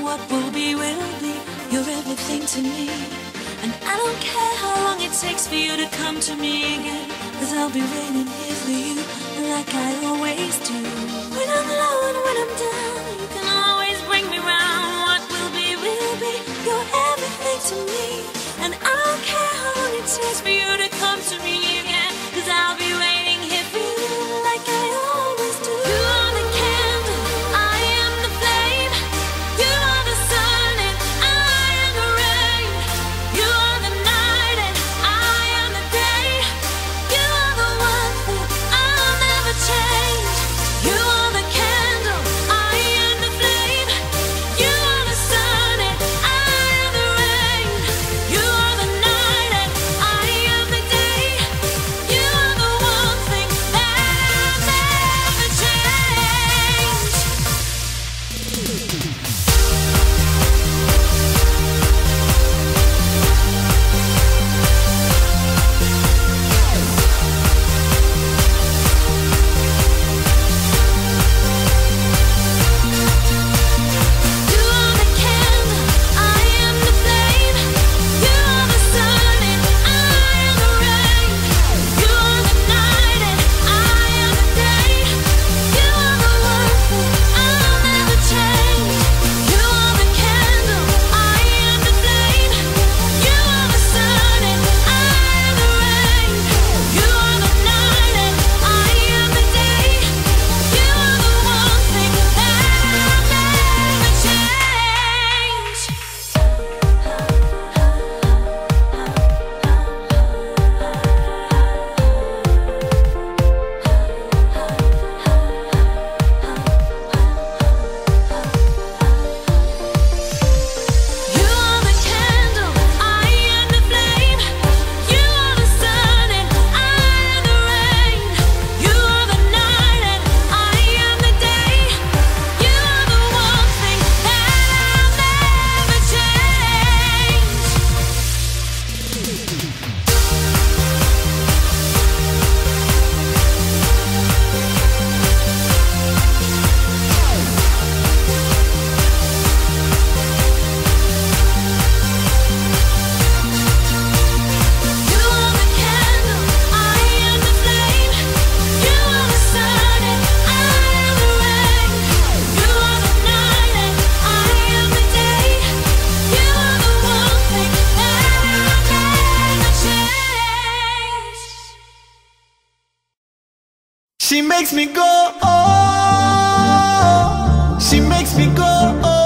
what will be, will be. You're everything to me, and I don't care how long it takes for you to come to me again, 'cause I'll be waiting here for you like I always do. When I'm low and when I'm down, you can always bring me round. What will be, will be. You're everything to me, and I don't care how long it takes for you to come to me again, 'cause I'll be waiting here for you like I always do. You are the candle, I am the flame. You are the sun and I am the rain. You are the night and I am the day. You are the one thing I'll never change. You are the candle, I am the flame. You are the sun and I am the rain. You are the night and I am the day. You are the one thing that I'll never change. You are the candle, I am the flame. You are the sun and I am the rain. You are the night and I am the day. You are the one thing I'll never change. You are the candle, I am the flame. You are the sun and I am the rain. You are the night and I am the day. You are the one thing that I'll never change. You are the candle, I am the flame. You are the sun and I am the rain. You are the night and I am the day. You are the one thing that I'll never change. You are the candle, I am the flame. You are the sun and I am the rain. You are the night and I am the day. You are the one thing that I'll never change. She makes me go, oh, she makes me go, oh.